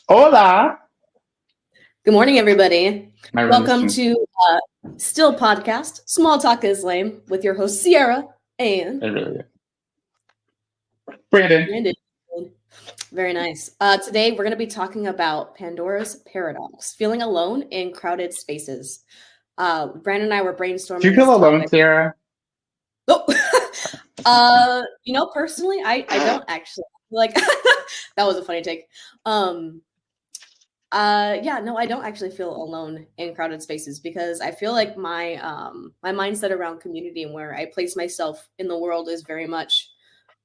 Hola. Good morning, everybody. My Welcome resistance. to Still Podcast, Small Talk is Lame, with your host Sierra It and really is. Brandon. Brandon. Very nice. Today, we're going to be talking about Pandora's paradox, feeling alone in crowded spaces. Brandon and I were Do you brainstorming this feel alone, topic. Sarah? Oh, personally, I don't actually like. That was a funny take. Um, yeah, no, I don't actually feel alone in crowded spaces because I feel like my mindset around community and where I place myself in the world is very much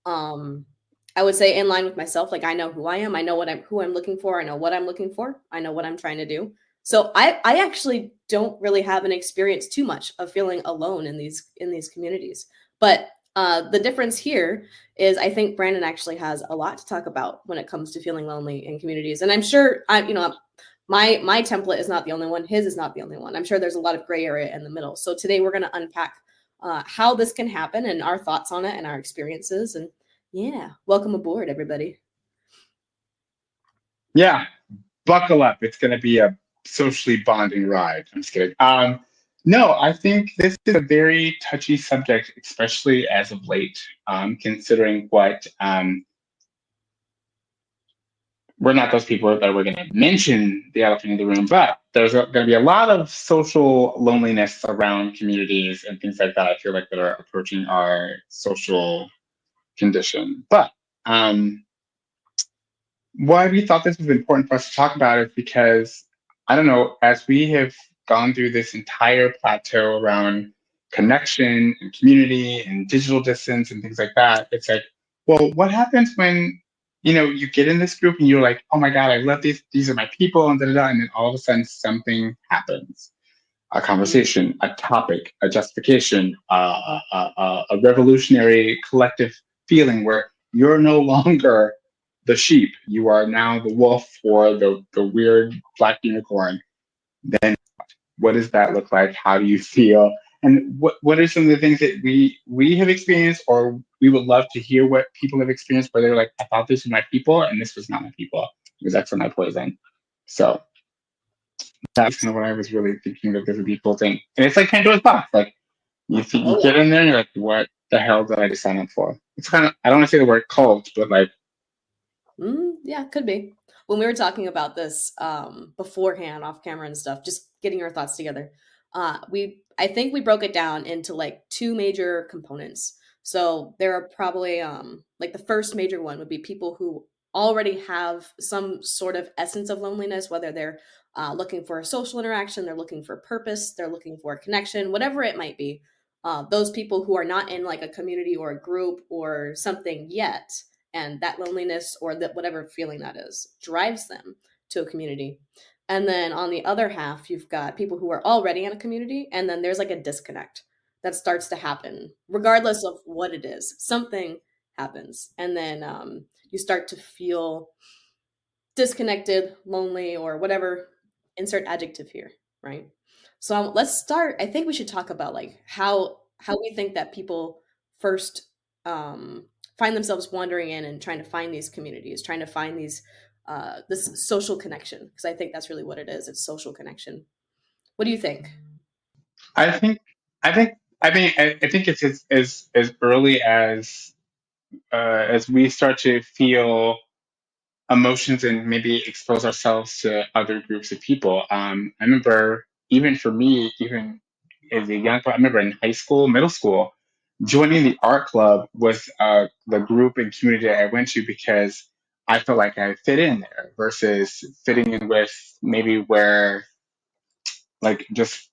um I would say in line with myself. Like I know who I am, I know who I'm looking for, I know what I'm looking for, I know what I'm trying to do. So I actually don't really have an experience too much of feeling alone in these communities. But the difference here is I think Brandon actually has a lot to talk about when it comes to feeling lonely in communities. And I'm sure my template is not the only one. His is not the only one. I'm sure there's a lot of gray area in the middle. So today we're going to unpack how this can happen and our thoughts on it and our experiences. And yeah, welcome aboard, everybody. Yeah. Buckle up. It's going to be a socially bonding ride. I'm just kidding. No, I think this is a very touchy subject, especially as of late, considering what we're not those people that we're going to mention the elephant in the room, but there's going to be a lot of social loneliness around communities and things like that. I feel like that are approaching our social condition. But why we thought this was important for us to talk about is because, I don't know, as we have gone through this entire plateau around connection and community and digital distance and things like that, it's like, well, what happens when, you get in this group and you're like, oh my God, I love these are my people, and da da da, and then all of a sudden something happens. A Mm. conversation, a topic, a justification, a revolutionary collective feeling where you're no longer the sheep. You are now the wolf or the weird black unicorn. Then what does that look like? How do you feel? And what are some of the things that we have experienced, or we would love to hear what people have experienced where they're like, I thought this was my people and this was not my people. It was X or my poison. So that's kind of what I was really thinking that this would be a cool thing. And it's like Pandora's box. Like you Oh get in there and you're like, what the hell did I just sign up for? It's kind of, I don't want to say the word cult, but like, yeah, yeah, could be. When we were talking about this beforehand, off camera and stuff, just getting our thoughts together. We I think we broke it down into like two major components. So there are probably like the first major one would be people who already have some sort of essence of loneliness, whether they're looking for a social interaction, they're looking for purpose, they're looking for a connection, whatever it might be. Those people who are not in like a community or a group or something yet, and that loneliness or that whatever feeling that is drives them to a community. And then on the other half, you've got people who are already in a community, and then there's like a disconnect that starts to happen, regardless of what it is. Something happens, and then you start to feel disconnected, lonely, or whatever. Insert adjective here, right? So let's start. I think we should talk about like how we think that people first um, find themselves wandering in and trying to find these communities, trying to find these this social connection, because I think that's really what it is. It's social connection. What do you think? I think, I think, I think it's as early as we start to feel emotions and maybe expose ourselves to other groups of people. I remember even for me, even as a young, I remember in high school, middle school, joining the art club was the group and community that I went to because I felt like I fit in there versus fitting in with maybe where like just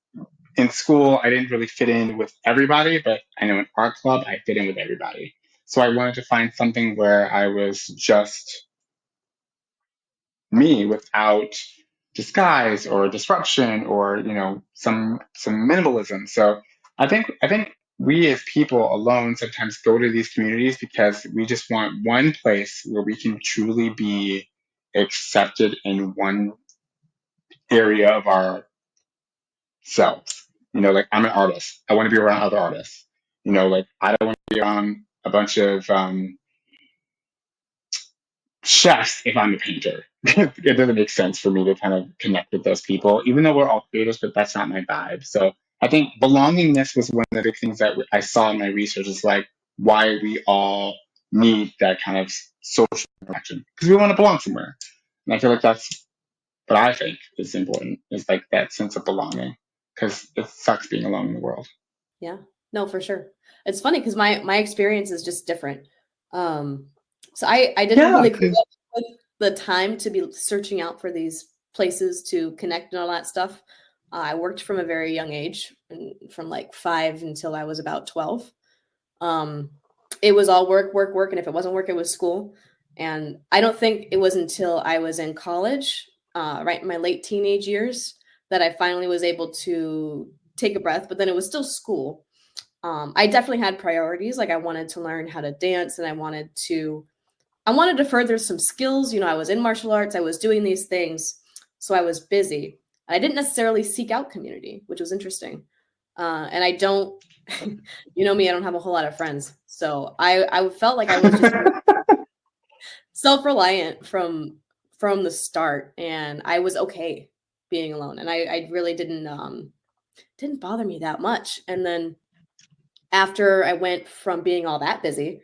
in school I didn't really fit in with everybody, but I know in art club I fit in with everybody. So I wanted to find something where I was just me without disguise or disruption or some minimalism. So I think we as people alone sometimes go to these communities because we just want one place where we can truly be accepted in one area of ourselves. Like I'm an artist. I want to be around other artists. Like I don't want to be around a bunch of just if I'm a painter. It doesn't make sense for me to kind of connect with those people, even though we're all creators, but that's not my vibe. So I think belongingness was one of the things that I saw in my research is like why we all need that kind of social interaction because we want to belong somewhere. And I feel like that's what I think is important is like that sense of belonging because it sucks being alone in the world. Yeah. No, for sure. It's funny because my experience is just different. Um, so I didn't Yeah, really grow because up with the time to be searching out for these places to connect and all that stuff. I worked from a very young age, and from like 5 until I was about 12. Um, it was all work, work, work, and if it wasn't work, it was school. And I don't think it was until I was in college, right in my late teenage years, that I finally was able to take a breath. But then it was still school. I definitely had priorities. Like I wanted to learn how to dance, and I wanted to further some skills. You know, I was in martial arts. I was doing these things, so I was busy. I didn't necessarily seek out community, which was interesting. And I don't, you know me, I don't have a whole lot of friends, so I felt like I was just self reliant from the start, and I was okay being alone, and I really didn't bother me that much. And then after I went from being all that busy,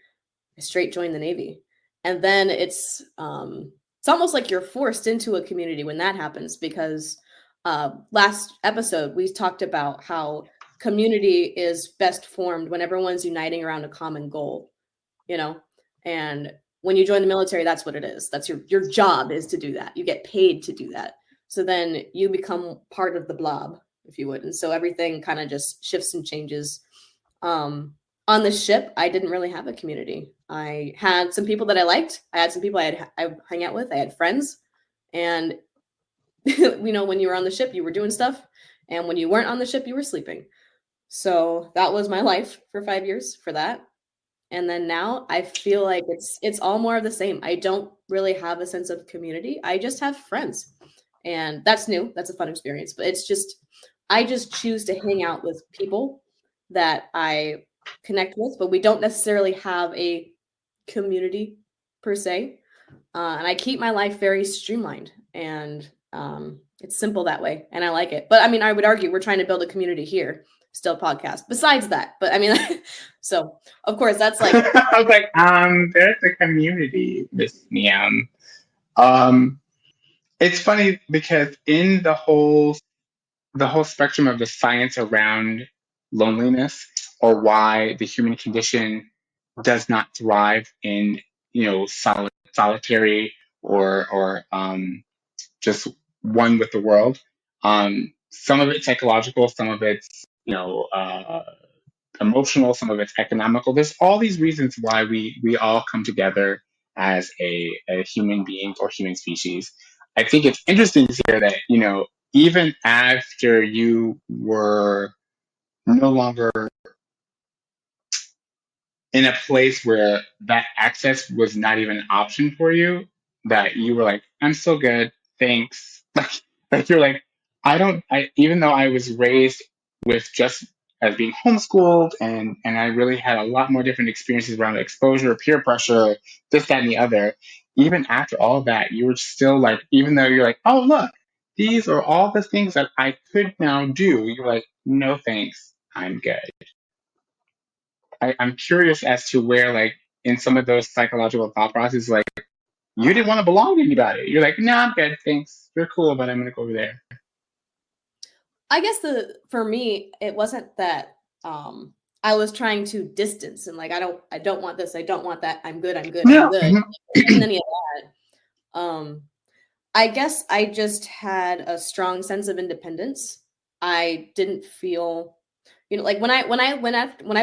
I straight joined the Navy. And then it's almost like you're forced into a community when that happens because last episode we talked about how community is best formed when everyone's uniting around a common goal, you know? And when you join the military, that's what it is. That's your job is to do that. You get paid to do that. So then you become part of the blob, if you would. And so everything kind of just shifts and changes. On the ship, I didn't really have a community. I had some people that I liked. I had some people I hung out with. I had friends, and you know, when you were on the ship, you were doing stuff, and when you weren't on the ship, you were sleeping. So that was my life for 5 years for that. And then now I feel like it's all more of the same. I don't really have a sense of community. I just have friends. And that's new. That's a fun experience, but it's just I just choose to hang out with people that I connect with, but we don't necessarily have a community per se. And I keep my life very streamlined, and it's simple that way, and I like it. But I mean, I would argue we're trying to build a community here, still podcast. Besides that, but I mean, so of course that's like I was like, there's a community, Miss Niam. Um, it's funny because in the whole spectrum of the science around loneliness or why the human condition does not thrive in solitary or just one with the world. Some of it's psychological, some of it's emotional, some of it's economical. There's all these reasons why we all come together as a human being or human species. I think it's interesting to hear that, even after you were no longer in a place where that access was not even an option for you, that you were like, I'm still good, thanks. Like you're like, even though I was raised with just as being homeschooled and I really had a lot more different experiences around exposure, peer pressure, this, that, and the other, even after all of that, you were still like, even though you're like, oh look, these are all the things that I could now do, you're like, no thanks, I'm good. I'm curious as to where, like, in some of those psychological thought processes, like, you didn't want to belong to anybody. You're like, no, I'm good, thanks. You're cool, but I'm gonna go over there. I guess the for me it wasn't that I was trying to distance and like I don't want this, I don't want that, I'm good, I'm good, I'm No. good. Mhm. It wasn't any of that. I guess I just had a strong sense of independence. I didn't feel, you know, like when I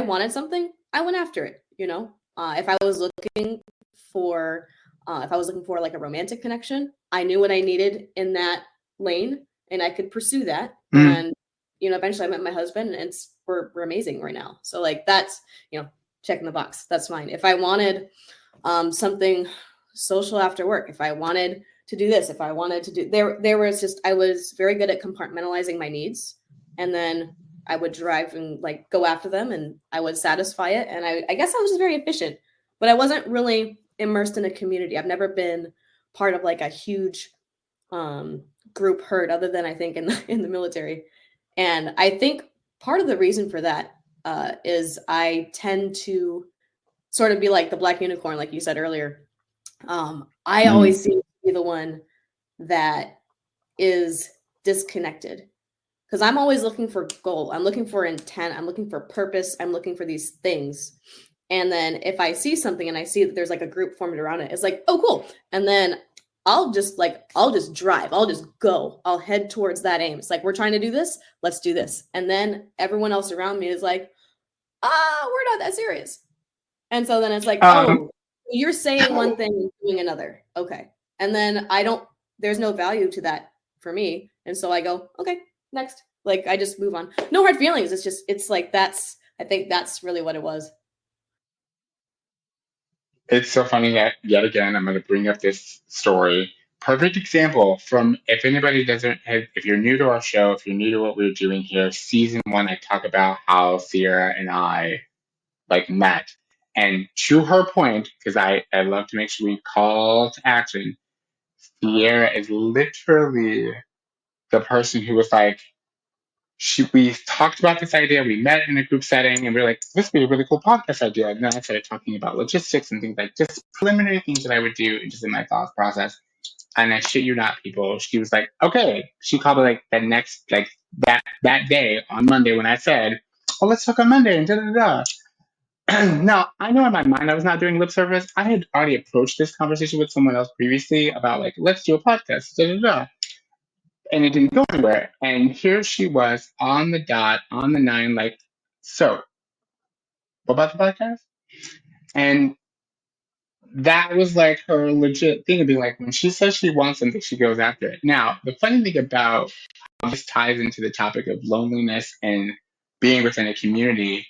wanted something, I went after it. You know, if I was looking for if I was looking for like a romantic connection, I knew what I needed in that lane, and I could pursue that. Mm. And you know, eventually I met my husband, and we're amazing right now. So like that's checking the box. That's fine. If I wanted something social after work, if I wanted to do this, if I wanted to do there was just I was very good at compartmentalizing my needs, and then I would drive and like go after them, and I would satisfy it, and I guess I was just very efficient, but I wasn't really immersed in a community. I've never been part of like a huge group herd, other than I think in the military. And I think part of the reason for that is I tend to sort of be like the black unicorn, like you said earlier. I Mm. always seem to be the one that is disconnected because I'm always looking for goal. I'm looking for intent. I'm looking for purpose. I'm looking for these things. And then if I see something and I see that there's like a group formed around it, it's like, oh, cool. And then I'll just drive. I'll just go. I'll head towards that aim. It's like, we're trying to do this. Let's do this. And then everyone else around me is like, we're not that serious. And so then it's like, Um, oh, you're saying one thing and doing another. Okay. And then there's no value to that for me. And so I go, okay, next. Like I just move on. No hard feelings. It's like I think that's really what it was. it's so funny that yet again I'm going to bring up this story. Perfect example from if anybody doesn't have, if you're new to our show, if you're new to what we're doing here, season one, I talk about how Sierra and I like met. And to her point, because I love to make sure we call to action, Sierra is literally the person who was like, we talked about this idea, we met in a group setting, and we are like, this would be a really cool podcast idea. And then I started talking about logistics and things like just preliminary things that I would do just in my thought process. And I shit you not, people, she was like, okay. She called me like the next, like that day on Monday when I said, oh, let's talk on Monday and da da da. Now, I know in my mind I was not doing lip service. I had already approached this conversation with someone else previously about like, let's do a podcast, da da da. And it didn't go anywhere. And here she was on the dot, on the nine, like, so, what about the podcast? And that was like her legit thing of being like, when she says she wants something, she goes after it. Now, the funny thing about how this ties into the topic of loneliness and being within a community,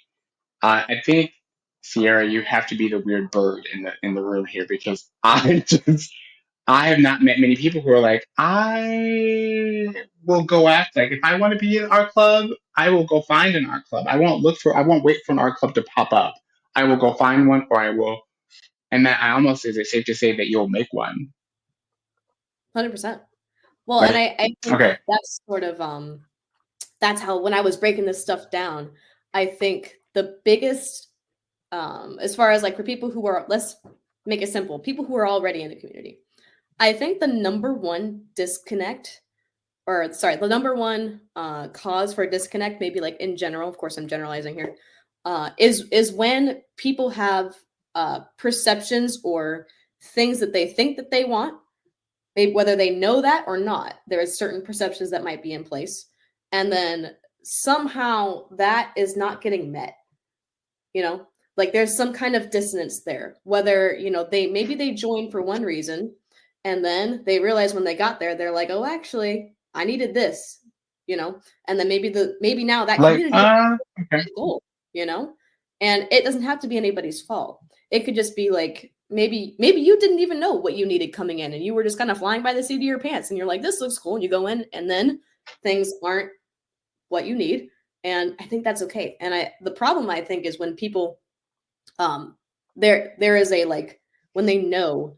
I think Sierra, you have to be the weird bird in the room here because I have not met many people who are like, I will go after, like, if I want to be in our club, I will go find an art club. I won't wait for an art club to pop up. I will go find one or I will, and that I almost, is it safe to say that you'll make one? 100%. Well, and Like, I think okay, that's sort of that's how when I was breaking this stuff down, I think the biggest as far as like for people who are, let's make it simple, people who are already in the community. I think the number one disconnect, or sorry, the number one cause for disconnect, maybe like in general, of course I'm generalizing here, is when people have perceptions or things that they think that they want, whether they know that or not. There is certain perceptions that might be in place, and then somehow that is not getting met. You know, like there's some kind of dissonance there. Whether they joined for one reason, and then they realize when they got there, they're like, oh, actually, I needed this. And then maybe now that like, community okay. goal, and it doesn't have to be anybody's fault. It could just be like maybe you didn't even know what you needed coming in, and you were just kind of flying by the seat of your pants, and you're like, this looks cool, and you go in, and then things aren't what you need, and I think that's okay. And the problem I think is when people there is a like when they know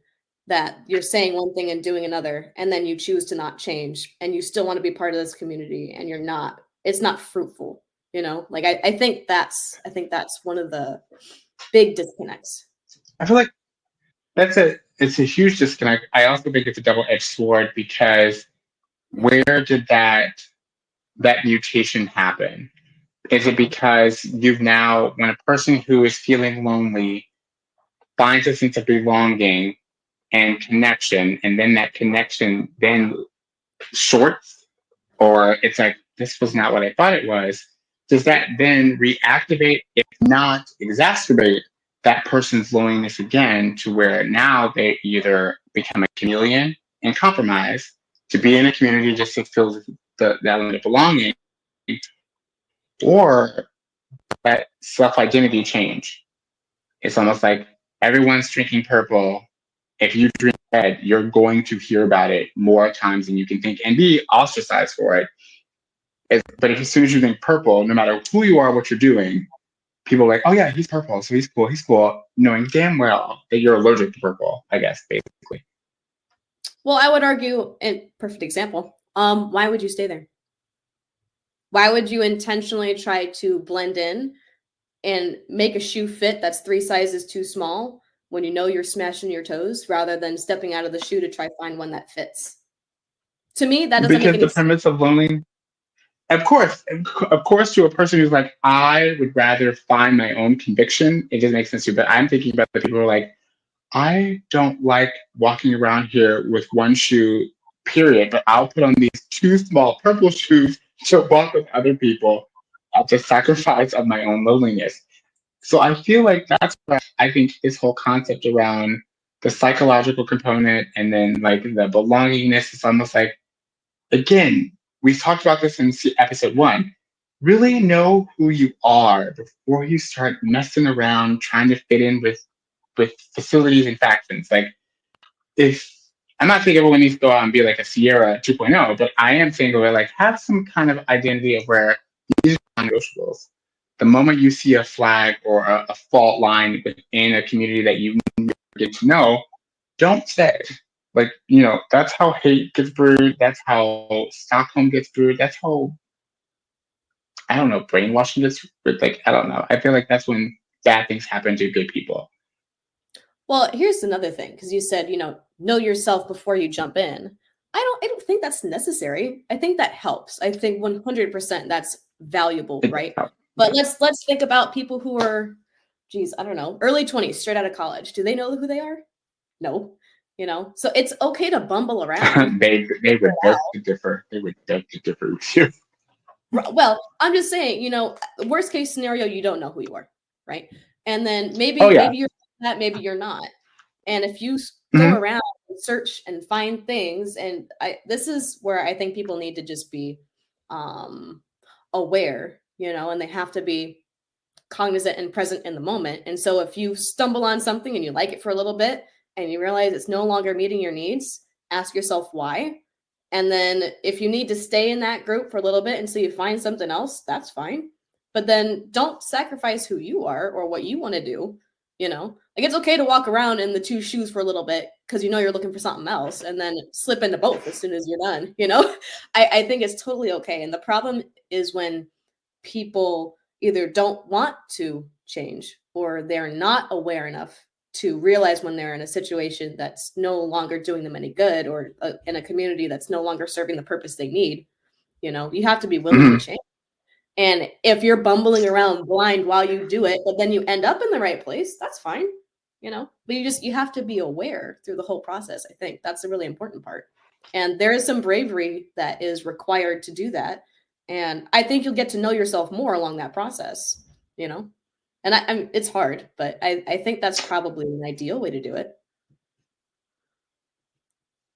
that you're saying one thing and doing another, and then you choose to not change, and you still want to be part of this community, and it's not fruitful. Like I think that's one of the big disconnects. I feel like it's a huge disconnect. I also think it's a double-edged sword because where did that mutation happen? Is it because when a person who is feeling lonely finds a sense of belonging and connection, and then that connection then shorts, or it's like, this was not what I thought it was, does that then reactivate, if not exacerbate, that person's loneliness again to where now they either become a chameleon and compromise to be in a community just to feel that element of belonging, or that self-identity change? It's almost like everyone's drinking purple. If you drink red, you're going to hear about it more times than you can think and be ostracized for it. But if as soon as you drink purple, no matter who you are, what you're doing, people are like, oh yeah, he's purple, so he's cool, knowing damn well that you're allergic to purple, I guess, basically. Well, I would argue, and perfect example. Why would you stay there? Why would you intentionally try to blend in and make a shoe fit that's 3 sizes too small when you know you're smashing your toes rather than stepping out of the shoe to try find one that fits? To me, that doesn't make Because any the sense. premise of loneliness, of course, to a person who's like, I would rather find my own conviction, it doesn't make sense to you. But I'm thinking about the people who are like, I don't like walking around here with one shoe, period, but I'll put on these two small purple shoes to walk with other people at the sacrifice of my own loneliness. So I feel like that's what I think this whole concept around the psychological component and then like the belongingness is almost like, again, we talked about this in episode one. Really know who you are before you start messing around trying to fit in with facilities and factions. Like, if I'm not saying everyone needs to go out and be like a Sierra 2.0, but I am saying where like have some kind of identity of where these are non-negotiables. The moment you see a flag or a fault line within a community that you get to know, don't stay. Like, that's how hate gets brewed. That's how Stockholm gets brewed. That's how, I don't know, brainwashing gets brewed. Like, I don't know. I feel like that's when bad things happen to good people. Well, here's another thing, because you said, know yourself before you jump in. I don't think that's necessary. I think that helps. I think 100% that's valuable, It, right? But yeah. let's think about people who are, geez, I don't know, early 20s, straight out of college. Do they know who they are? No. So it's okay to bumble around. They would beg to differ. They would beg to differ with you. Well, I'm just saying, worst case scenario, you don't know who you are, right? And then Oh maybe yeah. maybe you're that, maybe you're not. And if you go Mm-hmm. around and search and find things, and this is where I think people need to just be um, aware, and they have to be cognizant and present in the moment. And so if you stumble on something and you like it for a little bit and you realize it's no longer meeting your needs, ask yourself why. And then if you need to stay in that group for a little bit until you find something else, that's fine. But then don't sacrifice who you are or what you want to do. Like it's okay to walk around in the two shoes for a little bit because you're looking for something else and then slip into both as soon as you're done. I think it's totally okay. And the problem is when people either don't want to change or they're not aware enough to realize when they're in a situation that's no longer doing them any good or in a community that's no longer serving the purpose they need. You have to be willing to Mm-hmm. change. And if you're bumbling around blind while you do it, but then you end up in the right place, that's fine. But you have to be aware through the whole process. I think that's a really important part. And there is some bravery that is required to do that. And I think you'll get to know yourself more along that process, you know? And it's hard, but I think that's probably an ideal way to do it.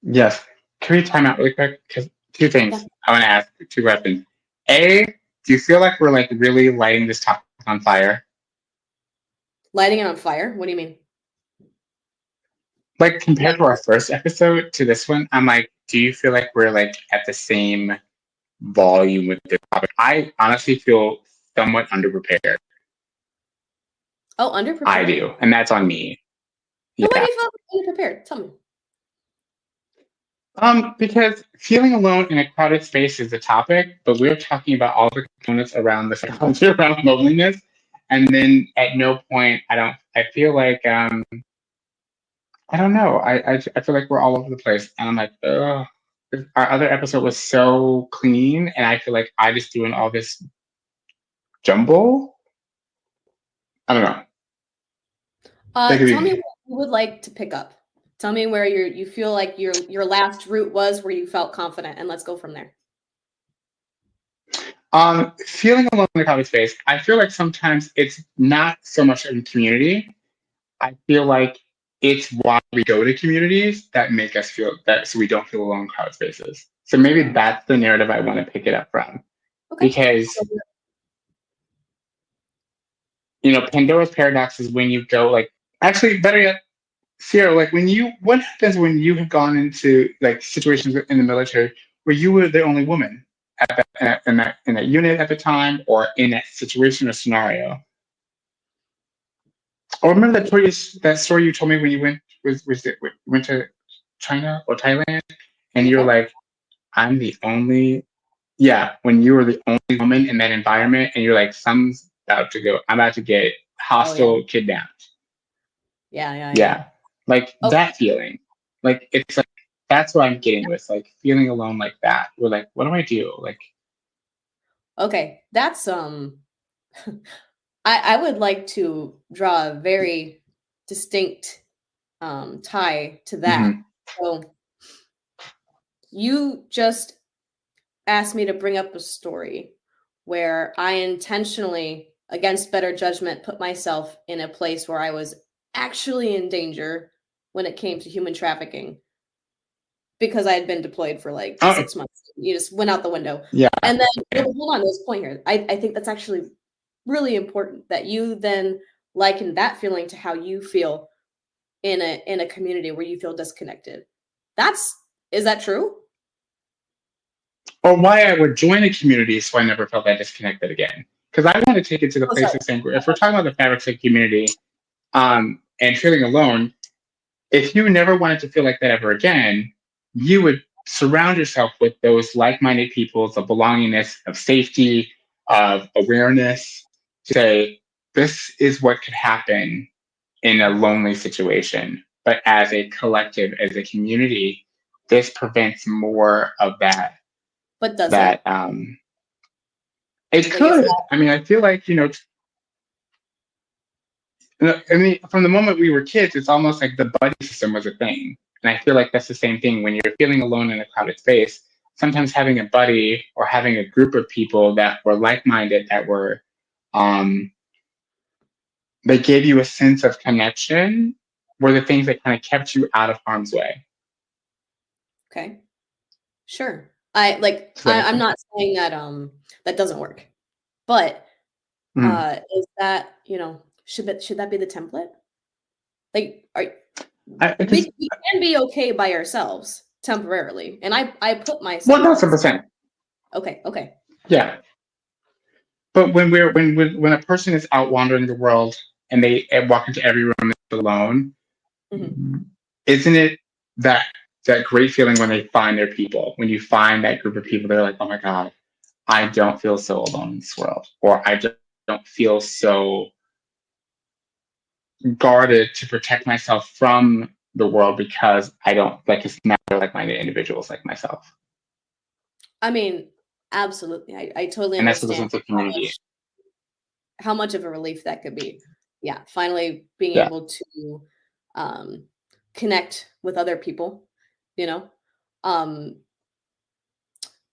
Yes. Can we time out really quick? Because two Yeah. things I want to ask, two questions. A, do you feel like we're like really lighting this topic on fire? Lighting it on fire? What do you mean? Like compared Like, to our first episode to this one, I'm like, do you feel like we're like at the same volume with this topic? I honestly feel somewhat underprepared. oh, I underprepared? do, and that's on me. No, why do Yeah. you feel underprepared? Tell me. Because feeling alone in a crowded space is a topic, but we're talking about all the components around the psychology around loneliness. And then at no point, I feel like, I don't know. I feel like we're all over the place. And I'm like, ugh. Our other episode was so clean, and I feel like I just doing all this jumble. I don't know. Take it Tell me easy. what you would like to pick up. Tell me where you feel like your last route was where you felt confident, and let's go from there. Feeling alone in the crowded space, I feel like sometimes it's not so much in community. I feel like it's why we go to communities that make us feel that so we don't feel alone in crowded spaces. So maybe that's the narrative I want to pick it up from. Okay. Because, Pandora's paradox is when you go like actually better yet, Sierra, like what happens when you have gone into like situations in the military where you were the only woman in that unit at the time or in that situation or scenario? Oh, remember that story you told me when you went to China or Thailand, and you were Singapore? like, I'm the only, yeah, when you were the only woman in that environment, and you're like, something's about to go, I'm about to get Oh yeah. hostile, kidnapped. Yeah, yeah, yeah. Yeah, like Okay. that feeling, like it's like that's what I'm getting with like feeling alone like that. We're like, what do I do? Like, Okay. That's I would like to draw a very distinct tie to that. mhm. So you just asked me to bring up a story where I intentionally, against better judgment, put myself in a place where I was actually in danger when it came to human trafficking because I had been deployed for like Oh, 6 months. You just went out the window. yeah, And then, no, okay. but hold on, there's a point here. I think that's actually really important that you then liken that feeling to how you feel in a community where you feel disconnected. That's is that true? Or why I would join a community so I never felt that disconnected again. Because I want to take it to the Oh, place sorry. of saying, if we're talking about the fabrics of community, and feeling alone, if you never wanted to feel like that ever again, you would surround yourself with those like-minded people of belongingness, of safety, of awareness, to say, this is what could happen in a lonely situation. But as a collective, as a community, this prevents more of But does that it? it Like, is could. that I mean, I feel like, I mean, from the moment we were kids, it's almost like the buddy system was a thing. And I feel like that's the same thing when you're feeling alone in a crowded space. Sometimes having a buddy or having a group of people that were like-minded, that were, um, they gave you a sense of connection, were the things that kind of kept you out of harm's way. okay? Sure. I like Does that make I'm sense? not saying that that doesn't work. But Mm. is that, should that be the template? Like are Because, we can be okay by ourselves temporarily. And I put well, myself no, in this. 100%. Okay, okay. Yeah. But when a person is out wandering the world and they walk into every room alone, Mhm. isn't it that that great feeling when they find their people? When you find that group of people, they're like, "Oh my God, I don't feel so alone in this world," or "I don't feel so guarded to protect myself from the world because I don't like it's not like-minded individuals like myself." I mean, absolutely. I totally And that's what the understand sense of community. how much of a relief that could be. Yeah, finally being Yeah, able to um connect with other people, you know. Um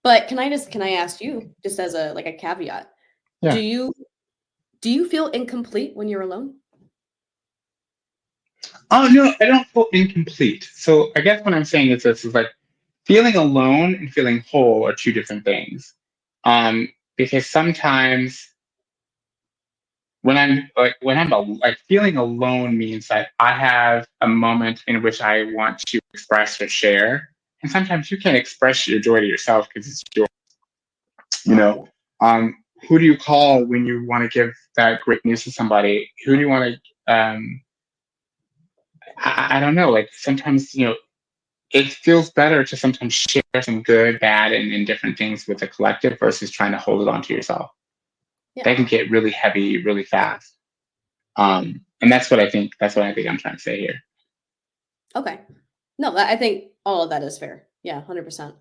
but can I ask you just as a like a caveat, do yeah. you do you feel incomplete when you're alone? Oh no, I don't feel incomplete. So I guess what I'm saying is this is like feeling alone and feeling whole are two different things. Because sometimes like feeling alone means that I have a moment in which I want to express or share, and sometimes you can't express your joy to yourself because it's your, you know, um, who do you call when you want to give that great news to somebody? Who do you want to? I don't know. Like sometimes it feels better to sometimes share some good, bad, and indifferent things with the collective versus trying to hold it onto yourself. Yeah. That can get really heavy really fast. And that's what I think. That's what I think I'm trying to say here. Okay. No, I think all of that is fair. Yeah, 100%.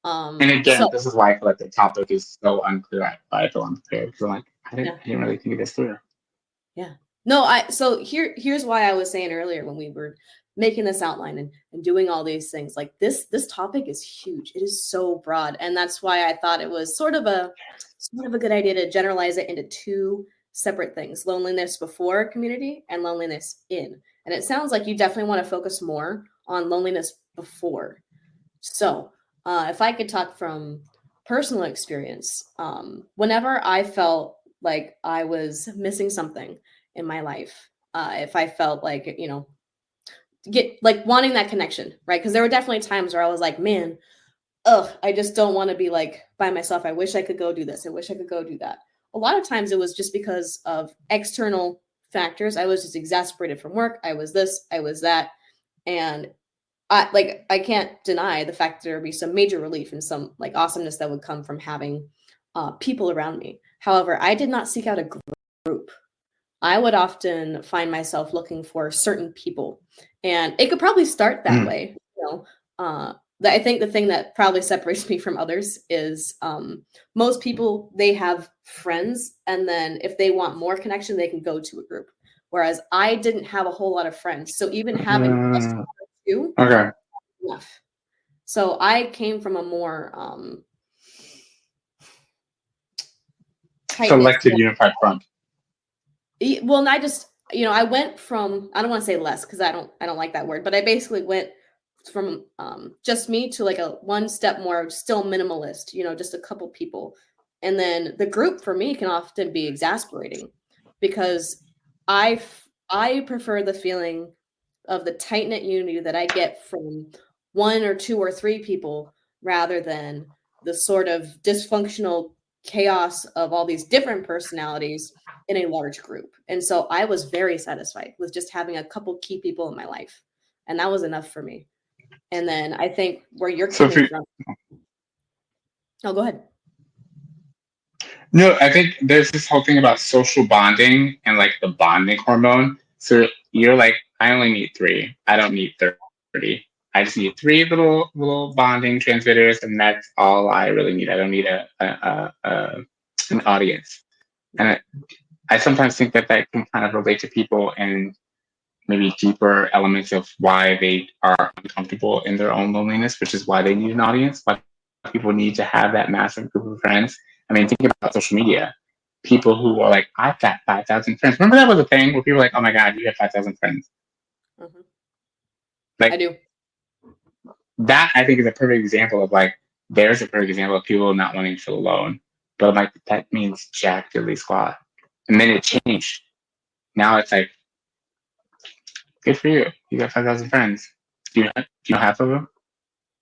And So again, this is why I feel like the topic is so unclear. I feel unprepared because I'm like, yeah, I didn't really think of this through. yeah. No, so here's why I was saying earlier when we were making this outline and doing all these things. Like this topic is huge. It is so broad. And that's why I thought it was sort of a good idea to generalize it into two separate things: loneliness before community and loneliness in. And it sounds like you definitely want to focus more on loneliness before. So, if I could talk from personal experience, whenever I felt like I was missing something in my life, if I felt like, get like wanting that connection, right? Because there were definitely times where I was like, man, ugh, I just don't want to be like by myself. I wish I could go do this. I wish I could go do that. A lot of times it was just because of external factors. I was just exasperated from work. I was this, I was that. And I can't deny the fact that there would be some major relief and some like awesomeness that would come from having people around me. However, I did not seek out a group. I would often find myself looking for certain people, and it could probably start that Mm. way. I think the thing that probably separates me from others is most people they have friends, and then if they want more connection, they can go to a group. Whereas I didn't have a whole lot of friends, so even having just Mm. one or two Okay. enough. So I came from a more tight knit. Selected unified front. Well, I just I went from I don't want to say less because I don't like that word, but I basically went from just me to like a one step more still minimalist. Just a couple people, and then the group for me can often be exasperating because I prefer the feeling of the tight knit unity that I get from one or two or three people rather than the sort of dysfunctional chaos of all these different personalities in a large group. And so I was very satisfied with just having a couple key people in my life. And that was enough for me. And then I think where you're So if coming you, from. Oh, go ahead. no, I think there's this whole thing about social bonding and like the bonding hormone. So you're like, I only need three. I don't need 30. I just need three little bonding transmitters, and that's all I really need. I don't need an audience. And Mhm. I sometimes think that that can kind of relate to people and maybe deeper elements of why they are uncomfortable in their own loneliness, which is why they need an audience, why people need to have that massive group of friends. I mean, think about social media. People who are like, I've got 5,000 friends. Remember that was a thing where people were like, oh my God, you have 5,000 friends. Mhm. I Like, do. that I think is a perfect example of like, there's a perfect example of people not wanting to feel alone. But I'm like, that means jack diddly squat. And then it changed. Now it's like, good for you. You got 5,000 friends. Do you know half of them?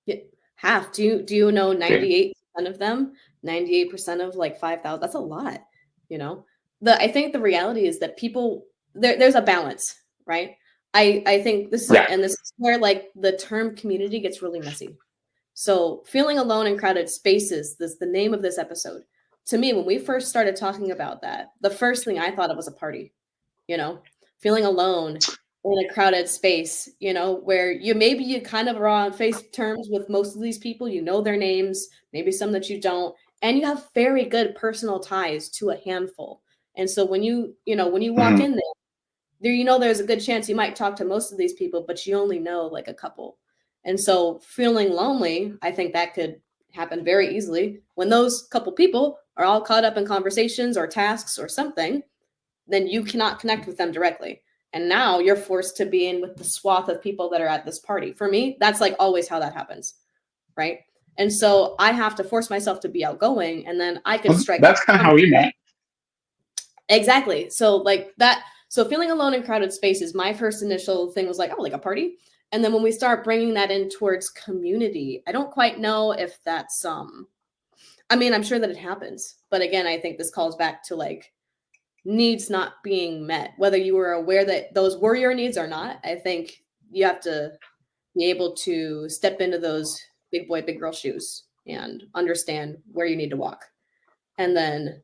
Yeah, half. Do you know Good. 98% of them? 98% of like 5,000. That's a lot, you know. I think the reality is that people there's a balance, right? I think Yeah. this is where like the term community gets really messy. So, feeling alone in crowded spaces, this the name of this episode. To me, when we first started talking about that, the first thing I thought of was a party, you know, feeling alone in a crowded space, where you kind of are on face terms with most of these people, you know their names, maybe some that you don't, and you have very good personal ties to a handful. And so when you walk Mhm. in there's a good chance you might talk to most of these people, but you only know like a couple. And so feeling lonely, I think that could happen very easily when those couple people are all caught up in conversations or tasks or something, then you cannot connect with them directly. And now you're forced to be in with the swath of people that are at this party. For me, that's like always how that happens, right? And so I have to force myself to be outgoing, and then I could Well, strike up that's kind of a how we conversation. met. Exactly. So like that. So feeling alone in crowded spaces, my first initial thing was like, oh, like a party. And then when we start bringing that in towards community, I don't quite know if that's I mean, I'm sure that it happens, but again, I think this calls back to like needs not being met, whether you were aware that those were your needs or not. I think you have to be able to step into those big boy, big girl shoes and understand where you need to walk. And then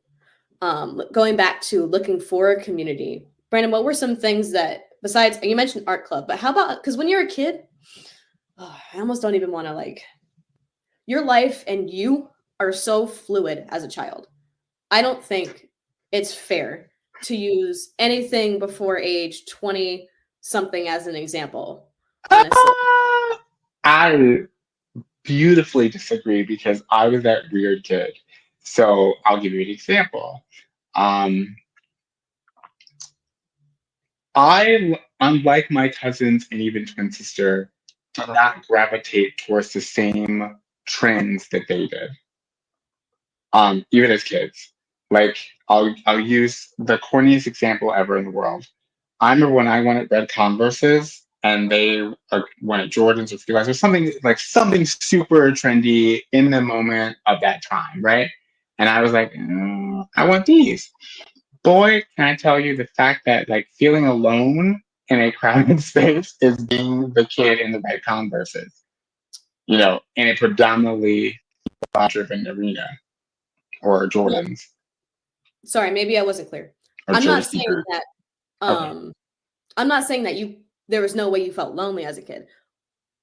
going back to looking for a community, Brandon, what were some things that besides you mentioned art club, but how about because when you're a kid, oh, I almost don't even want to like your life and you are so fluid as a child. I don't think it's fair to use anything before age 20 something as an example, honestly. Ah! I beautifully disagree because I was that weird kid. So I'll give you an example. Um, unlike my cousins and even twin sister, did not gravitate towards the same trends that they did. Even as kids. Like I'll use the corniest example ever in the world. I remember when I wanted red Converses and they wanted Jordans or Fila or something like something super trendy in the moment of that time, right? And I was like, I want these. boy, can I tell you the fact that like feeling alone in a crowded space is being the kid in the white Converses, in a predominantly driven arena or Well, Jordans sorry, maybe I wasn't clear. or I'm Joe not saying sneakers. that Okay. um I'm not saying that you there was no way you felt lonely as a kid.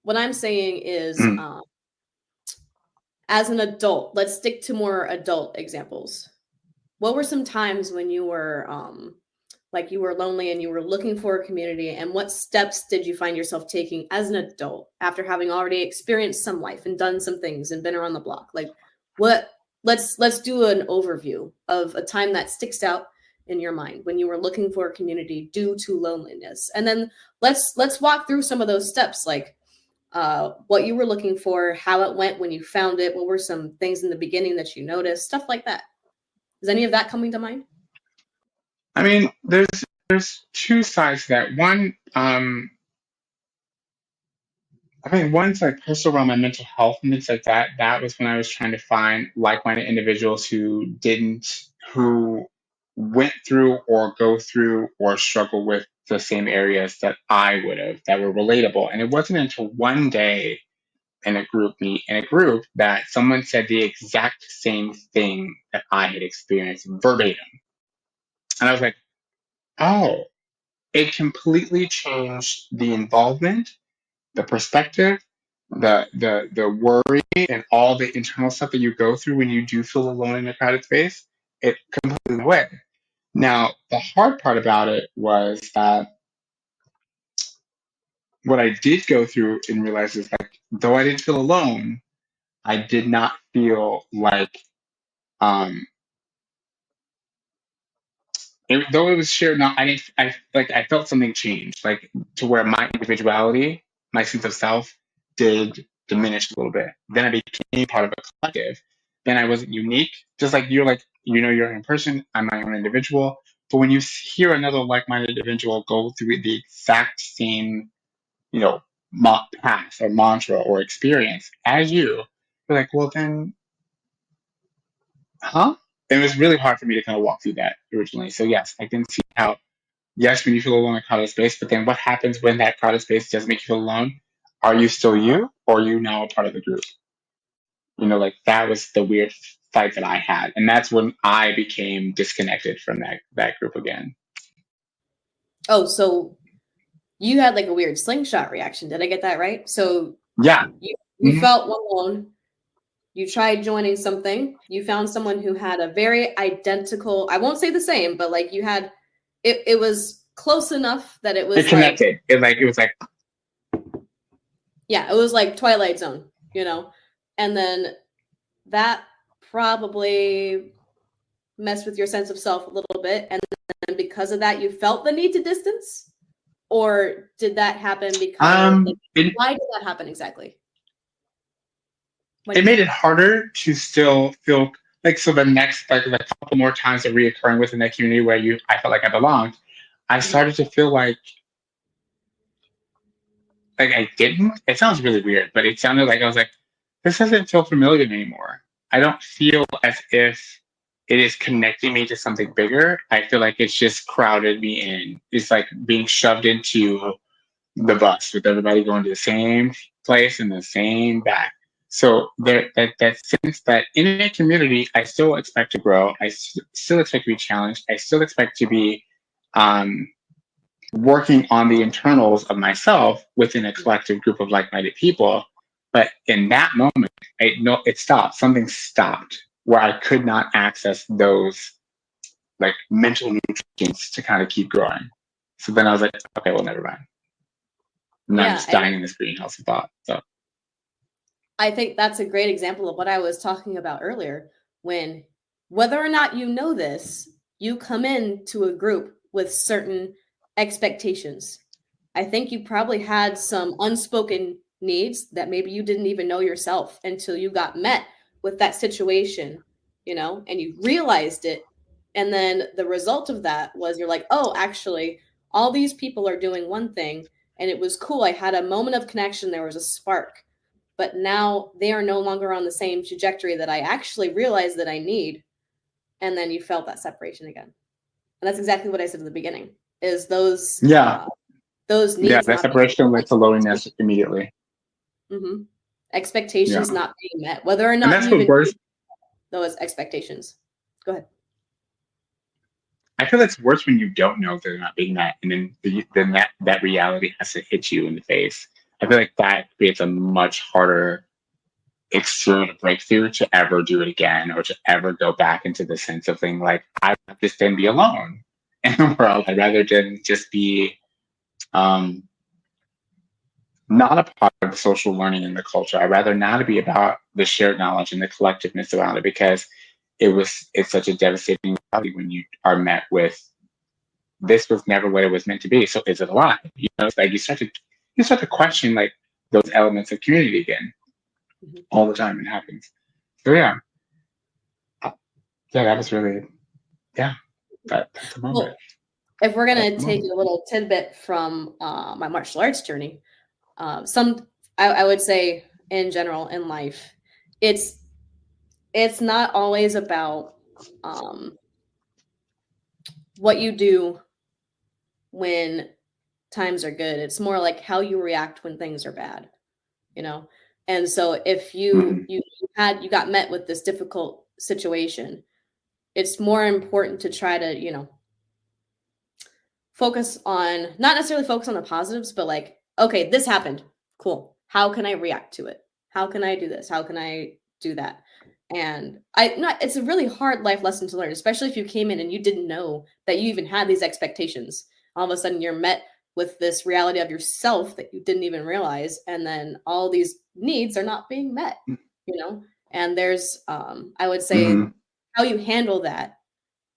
What I'm saying is Mm. as an adult, let's stick to more adult examples. What were some times when you were like you were lonely and you were looking for a community, and what steps did you find yourself taking as an adult after having already experienced some life and done some things and been around the block? Like what let's do an overview of a time that sticks out in your mind when you were looking for a community due to loneliness. And then let's walk through some of those steps, like what you were looking for, how it went when you found it, what were some things in the beginning that you noticed, stuff like that. Is any of that coming to mind? I mean, there's two sides to that. One, I mean, one's like personal around my mental health and things like that. That was when I was trying to find like-minded individuals who went through or go through or struggle with the same areas that I would have, that were relatable. And it wasn't until one day in a group that someone said the exact same thing that I had experienced verbatim. And I was like, oh, it completely changed the involvement, the perspective, the worry, and all the internal stuff that you go through when you do feel alone in a crowded space. It completely went away. Now, the hard part about it was that what I did go through and realize is like, though I didn't feel alone, I did not feel like um, though it was shared, not I didn't. I like I felt something change, like to where my individuality, my sense of self, did diminish a little bit. Then I became part of a collective. Then I wasn't unique. Just like you're like you're your own person. I'm my own individual. But when you hear another like-minded individual go through the exact same, you know, path or mantra or experience as you're like, well then, huh? And it was really hard for me to kind of walk through that originally. So yes, I can see how yes, when you feel alone in a crowded space, but then what happens when that crowded space does make you feel alone? Are you still you, or are you now a part of the group? Like that was the weird fight that I had, and that's when I became disconnected from that group again. Oh, so you had like a weird slingshot reaction. Did I get that right? So Yeah. you Hmm. felt alone. You tried joining something. You found someone who had a very identical, I won't say the same, but like you had it was close enough that it It was like, connected. It was like, yeah, it was like Twilight Zone, you know? And then that probably messed with your sense of self a little bit. And then because of that, you felt the need to distance? Or did that happen because, like, it why did that happen exactly? Why do it you made think? it harder to still feel like so the next like the couple more times of reoccurring within that community where I felt like I belonged, I Mhm. started to feel like I didn't. It sounds really weird, but it sounded like I was like, this doesn't feel familiar anymore. I don't feel as if it is connecting me to something bigger. I feel like it's just crowded me in. It's like being shoved into the bus with everybody going to the same place in the same back. So that sense that in a community, I still expect to grow. Still expect to be challenged. I still expect to be um, working on the internals of myself within a collective group of like-minded people. But in that moment, it stopped. Something stopped where I could not access those like mental nutrients to kind of keep growing. So then I was like, okay, well, never mind. And I'm Yeah, just and dying in this greenhouse of thought. So I think that's a great example of what I was talking about earlier. When, whether or not you know this, you come into a group with certain expectations. I think you probably had some unspoken needs that maybe you didn't even know yourself until you got met with that situation, and you realized it. And then the result of that was you're like, oh, actually, all these people are doing one thing. And it was cool. I had a moment of connection. There was a spark, but now they are no longer on the same trajectory that I actually realized that I need. And then you felt that separation again. And that's exactly what I said in the beginning, is those Yeah. those Yeah. needs That not being separation led to loneliness expectations. immediately. Hmm. Yeah. Expectations not being met, whether or And not that's you what even worse. those expectations. Go ahead. I feel it's worse when you don't know they're not being met, and then that reality has to hit you in the face. I feel like that creates a much harder external breakthrough to ever do it again, or to ever go back into the sense of thing like I want this then be alone in the world. I'd rather than just be um, not a part of the social learning and the culture. I'd rather not be about the shared knowledge and the collectiveness around it, because it's such a devastating reality when you are met with this was never what it was meant to be. So is it a lie? It's like you start to question like those elements of community again Mhm. all the time. It happens. So yeah, that was really yeah. That's a moment. Well, if we're That's gonna a take moment. a little tidbit from my martial arts journey, some I would say in general in life, it's it's not always about um, what you do when times are good. It's more like how you react when things are bad, you know? And so if Mm-hmm. you got met with this difficult situation, it's more important to try to, focus on not necessarily focus on the positives, but like, okay, this happened. Cool. How can I react to it? How can I do this? How can I do that? And I not it's a really hard life lesson to learn, especially if you came in and you didn't know that you even had these expectations. All of a sudden you're met with this reality of yourself that you didn't even realize, and then all these needs are not being met, you know? And there's I would say Mm-hmm. how you handle that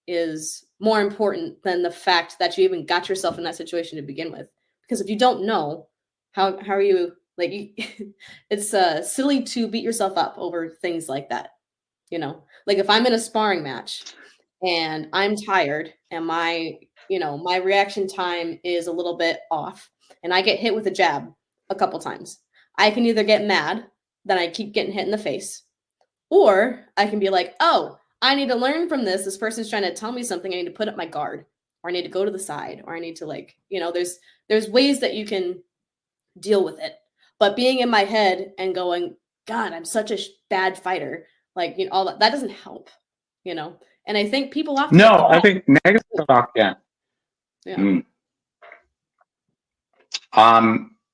is more important than the fact that you even got yourself in that situation to begin with. Because if you don't know, how are you like? It's silly to beat yourself up over things like that. Like if I'm in a sparring match and I'm tired and my reaction time is a little bit off, and I get hit with a jab a couple times, I can either get mad that I keep getting hit in the face, or I can be like, oh, I need to learn from this. This person's trying to tell me something. I need to put up my guard, or I need to go to the side, or I need to there's ways that you can deal with it. But being in my head and going, God, I'm such a bad fighter, like all that doesn't help, you know. And I think people often get No, the I wrong. think negative talk. Yeah. Yeah. Mm.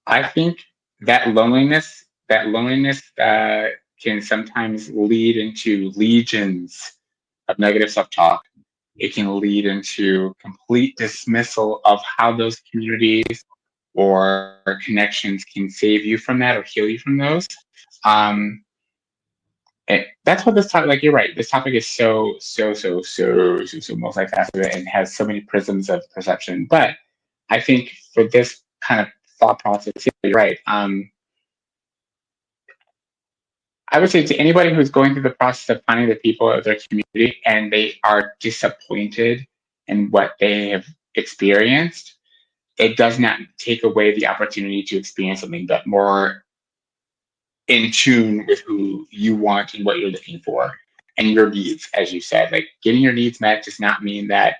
I think that loneliness can sometimes lead into legions of negative self-talk. It can lead into complete dismissal of how those communities or connections can save you from that or heal you from those. Um, that's what this topic, like you're right, this topic is so multifaceted and has so many prisms of perception. But I think for this kind of thought process, you're right. I would say to anybody who's going through the process of finding the people of their community and they are disappointed in what they have experienced, it does not take away the opportunity to experience something but more in tune with who you want and what you're looking for and your needs. As you said, like getting your needs met does not mean that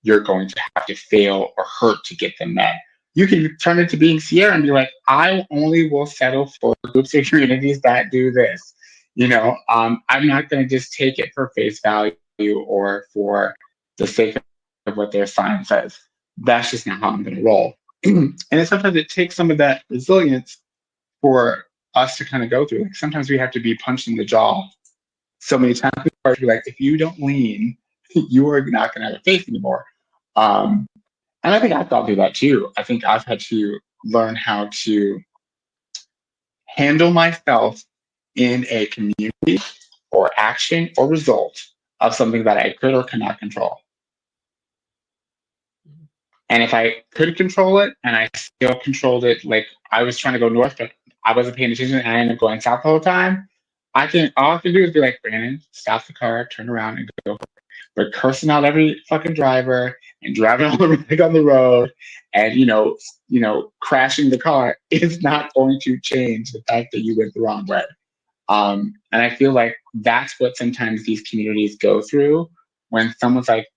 you're going to have to fail or hurt to get them met. You can turn into being Sierra and be like, I only will settle for groups or communities that do this. I'm not going to just take it for face value or for the sake of what their sign says. That's just not how I'm going to roll. And then sometimes it takes some of that resilience for us to kind of go through. Like sometimes we have to be punched in the jaw so many times. Like, if you don't lean, you are not going to have a faith anymore. Um, and I think I've gone through that too. I think I've had to learn how to handle myself in a community or action or result of something that I could or cannot control. And if I could control it and I still controlled it, like I was trying to go north, but I wasn't paying attention and I ended up going south the whole time, all I can do is be like, Brandon, stop the car, turn around and go. But cursing out every fucking driver and driving all the way on the road and crashing the car is not going to change the fact that you went the wrong way. And I feel like that's what sometimes these communities go through when someone's like,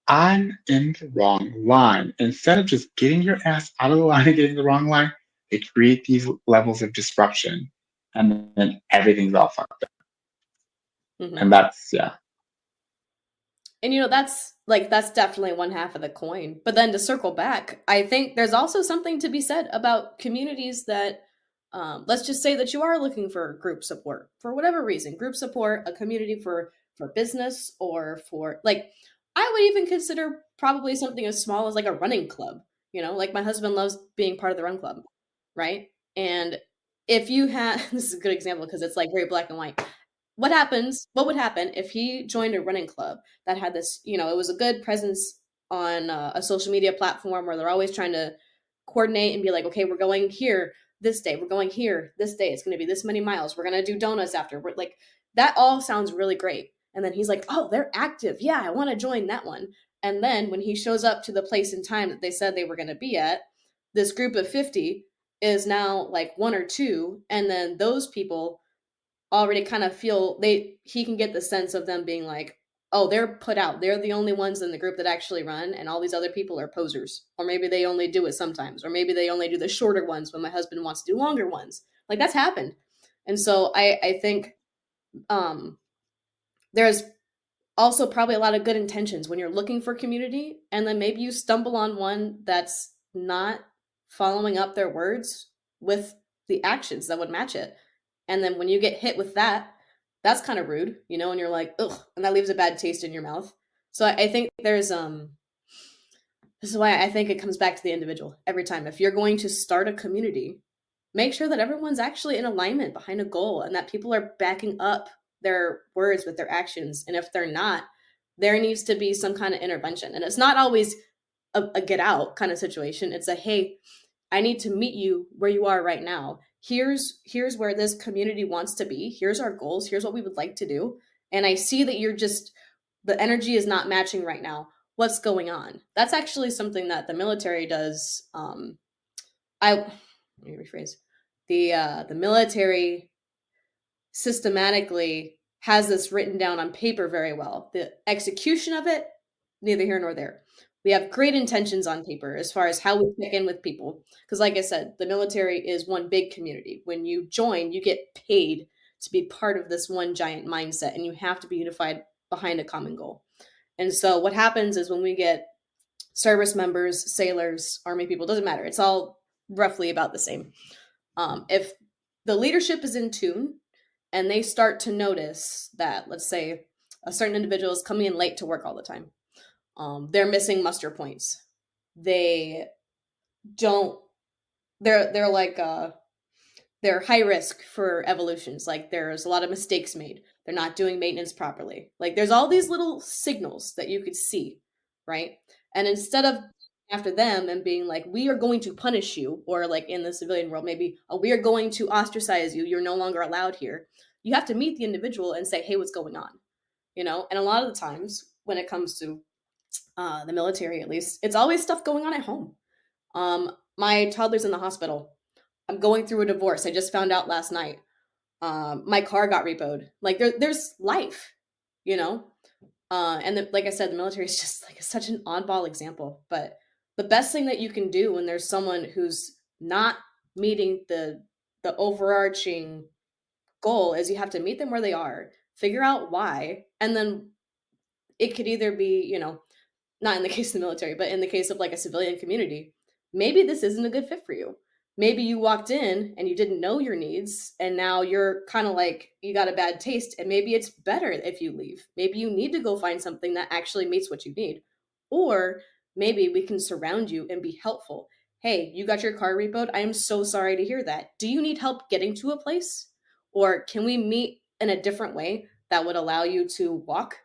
I'm in the wrong line. Instead of just getting your ass out of the line and getting the wrong line, they create these levels of disruption, and then everything's all fucked up. And Hmm. that's yeah. And that's definitely one half of the coin. But then to circle back, I think there's also something to be said about communities that, let's just say that you are looking for group support for whatever reason, group support, a community for business, or for like, I would even consider probably something as small as like a running club. Like my husband loves being part of the run club, right? And if you had this is a good example because it's like very black and white. What would happen if he joined a running club that had this, it was a good presence on a social media platform where they're always trying to coordinate and be like, okay, we're going here this day, we're going here this day, it's going to be this many miles, we're going to do donuts after, we're like, that all sounds really great. And then he's like, oh, they're active, yeah, I want to join that one. And then when he shows up to the place and time that they said they were going to be at, this group of 50 is now like one or two, and then those people already kind of feel he can get the sense of them being like, oh, they're put out, they're the only ones in the group that actually run, and all these other people are posers, or maybe they only do it sometimes, or maybe they only do the shorter ones when my husband wants to do longer ones. Like that's happened. And so I think um there's also probably a lot of good intentions when you're looking for community, and then maybe you stumble on one that's not following up their words with the actions that would match it. And then when you get hit with that, that's kind of rude, and you're like, ugh, and that leaves a bad taste in your mouth. So I think there's this is why I think it comes back to the individual every time. If you're going to start a community, make sure that everyone's actually in alignment behind a goal and that people are backing up their words with their actions. And if they're not, there needs to be some kind of intervention. And it's not always a get out kind of situation. It's a, hey, I need to meet you where you are right now. Here's where this community wants to be. Here's our goals. Here's what we would like to do. And I see that you're just the energy is not matching right now. What's going on? That's actually something that the military does. I Let me rephrase. The military systematically has this written down on paper very well. The execution of it, neither here nor there. We have great intentions on paper as far as how we check in with people. Because, like I said, the military is one big community. When you join, you get paid to be part of this one giant mindset, and you have to be unified behind a common goal. And so, what happens is when we get service members, sailors, army people, doesn't matter. It's all roughly about the same. If the leadership is in tune and they start to notice that, let's say, a certain individual is coming in late to work all the time, they're missing muster points. They don't. They're like they're high risk for evolutions. Like there's a lot of mistakes made. They're not doing maintenance properly. Like there's all these little signals that you could see, right? And instead of after them and being like, we are going to punish you, or like in the civilian world, maybe, oh, we are going to ostracize you. You're no longer allowed here. You have to meet the individual and say, hey, what's going on? And a lot of the times when it comes to the military, at least, it's always stuff going on at home. My toddler's in the hospital. I'm going through a divorce. I just found out last night. My car got repoed. Like there's life, you know. Like I said, the military is just like such an oddball example. But the best thing that you can do when there's someone who's not meeting the overarching goal is you have to meet them where they are, figure out why, and then it could either be, not in the case of the military, but in the case of like a civilian community, maybe this isn't a good fit for you. Maybe you walked in and you didn't know your needs, and now you're kind of like, you got a bad taste, and maybe it's better if you leave. Maybe you need to go find something that actually meets what you need. Or maybe we can surround you and be helpful. Hey, you got your car repoed. I am so sorry to hear that. Do you need help getting to a place? Or can we meet in a different way that would allow you to walk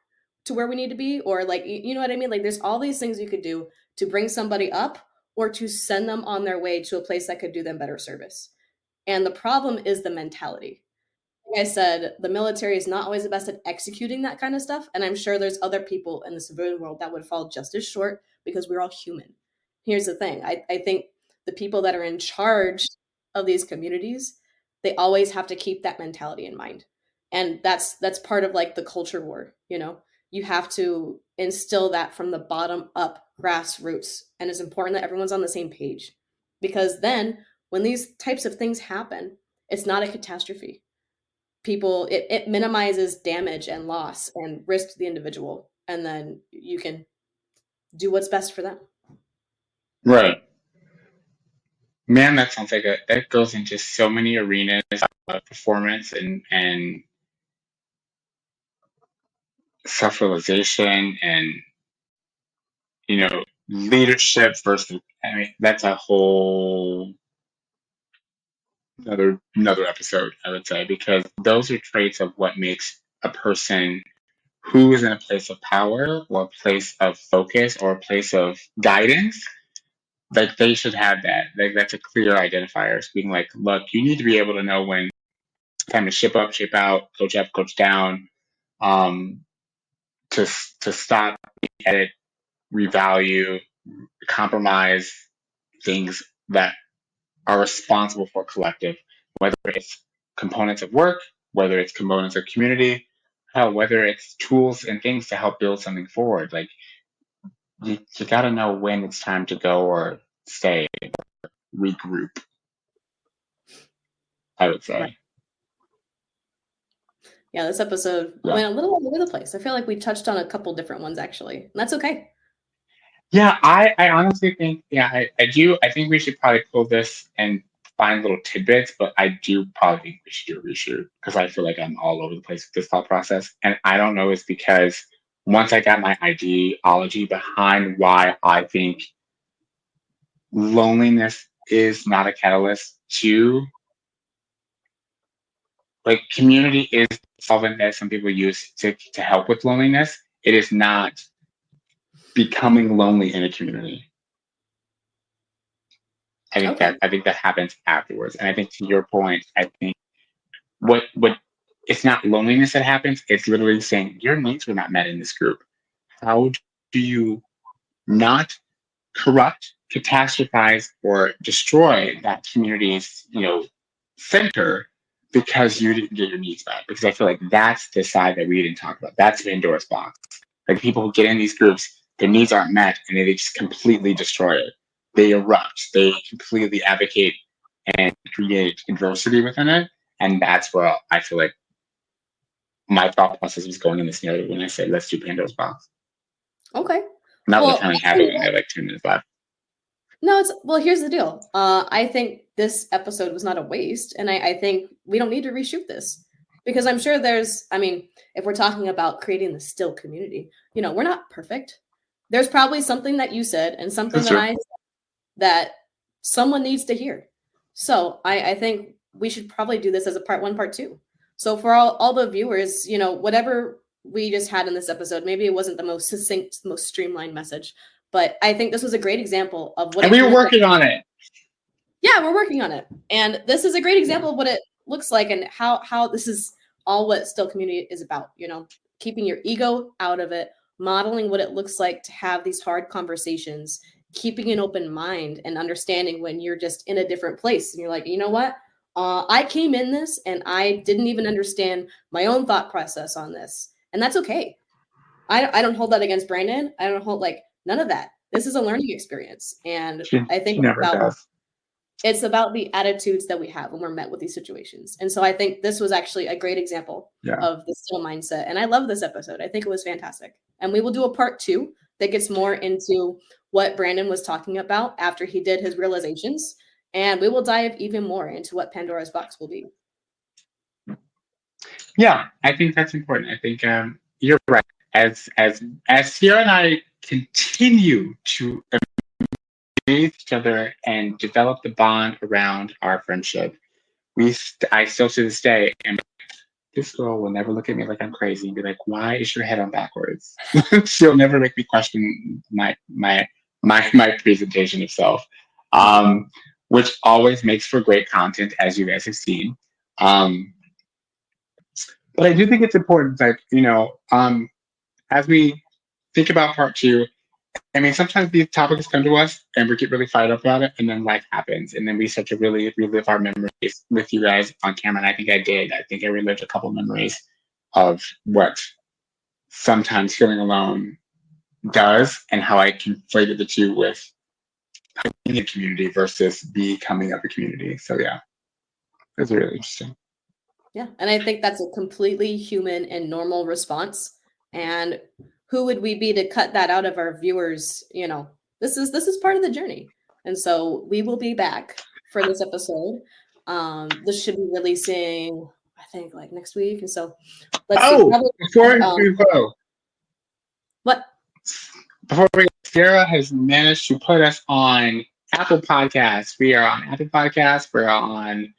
to where we need to be? Or like, you know what I mean? Like there's all these things you could do to bring somebody up or to send them on their way to a place that could do them better service. And the problem is the mentality. Like I said, the military is not always the best at executing that kind of stuff. And I'm sure there's other people in the civilian world that would fall just as short because we're all human. Here's the thing. I think the people that are in charge of these communities, they always have to keep that mentality in mind. And that's part of like the culture war, you know? you have to instill that from the bottom up, grassroots. And it's important that everyone's on the same page, because then when these types of things happen, it's not a catastrophe. It minimizes damage and loss and risk to the individual, and then you can do what's best for them. Right. Man, that sounds like that goes into so many arenas of performance and self-realization and, leadership versus, I mean, that's a whole another episode, I would say, because those are traits of what makes a person who is in a place of power or a place of focus or a place of guidance. Like they should have that. Like that's a clear identifier. So being like, look, you need to be able to know when time to ship up, ship out, coach up, coach down, um, to stop, edit, revalue, compromise things that are responsible for collective, whether it's components of work, whether it's components of community, hell, whether it's tools and things to help build something forward. Like you got to know when it's time to go or stay, regroup, I would Right. say. Yeah, this episode Yeah. went a little all over the place. I feel like we touched on a couple different ones actually. And that's okay. Yeah, I honestly think, yeah, I do. I think we should probably pull this and find little tidbits, but I do probably think we should do a reshoot because I feel like I'm all over the place with this thought process. And I don't know, it's because once I got my ideology behind why I think loneliness is not a catalyst to, like, community is solvent that some people use to help with loneliness. It is not becoming lonely in a community. Okay. I think that happens afterwards. And I think to your point, I think what it's not loneliness that happens, it's literally saying your needs were not met in this group. How do you not corrupt, catastrophize, or destroy that community's, center because you didn't get your needs met? Because I feel like that's the side that we didn't talk about. That's Pandora's box. Like people who get in these groups, their needs aren't met and they just completely destroy it. They erupt. They completely advocate and create adversity within it. And that's where I feel like my thought process was going in this narrative when I said, let's do Pandora's box. Okay. Not Well, like I have it when I have like 2 minutes left. no, here's the deal. I think this episode was not a waste, and I think we don't need to reshoot this because I'm sure if we're talking about creating the still community, we're not perfect. There's probably something that you said and something that I said that someone needs to hear. So I think we should probably do this as a part 1, part 2. So for all the viewers, whatever we just had in this episode, maybe it wasn't the most succinct, most streamlined message, but I think this was a great example of what. And we were working on it. Yeah, we're working on it, and this is a great example of what it looks like and how this is all what still community is about. Keeping your ego out of it, modeling what it looks like to have these hard conversations, keeping an open mind, and understanding when you're just in a different place and you're like, you know what? I came in this and I didn't even understand my own thought process on this, and that's okay. I don't hold that against Brandon. I don't hold none of that. This is a learning experience, and I think she never does. It's about the attitudes that we have when we're met with these situations. And so I think this was actually a great example of the still mindset. And I love this episode. I think it was fantastic. And we will do a part 2 that gets more into what Brandon was talking about after he did his realizations. And we will dive even more into what Pandora's box will be. Yeah, I think that's important. I think you're right. As Sierra and I continue to with each other and develop the bond around our friendship, I still to this day am this girl will never look at me like I'm crazy and be like, why is your head on backwards? She'll never make me question my presentation of self. Which always makes for great content, as you guys have seen. But I do think it's important that, as we think about part 2, I mean, sometimes these topics come to us and we get really fired up about it, and then life happens, and then we start to really relive our memories with you guys on camera. And I think I did. I think I relived a couple memories of what sometimes feeling alone does, and how I conflated the two with being a community versus becoming of a community. So yeah, it was really interesting. Yeah, and I think that's a completely human and normal response. And who would we be to cut that out of our viewers? You know, this is part of the journey. And so we will be back for this episode. This should be releasing, I think, like next week. And so let's see, Oh, probably before we go, what? Sarah has managed to put us on Apple Podcasts. We are on Apple Podcasts. We're on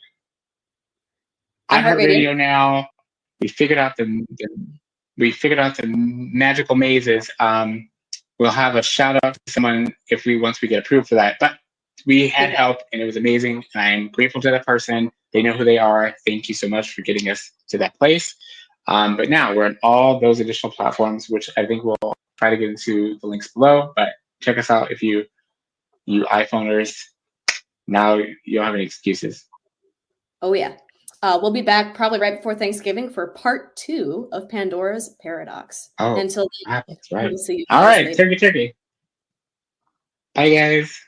iHeartRadio. iHeartRadio now. We figured out the magical mazes. We'll have a shout out to someone if we once we get approved for that. But we had help and it was amazing. And I'm grateful to that person. They know who they are. Thank you so much for getting us to that place. But now we're on all those additional platforms, which I think we'll try to get into the links below. But check us out if you iPhoners. Now you don't have any excuses. Oh yeah. We'll be back probably right before Thanksgiving for part 2 of Pandora's Paradox. Oh, Until then, that's right. we'll see you All guys right, later. turkey. Bye, guys.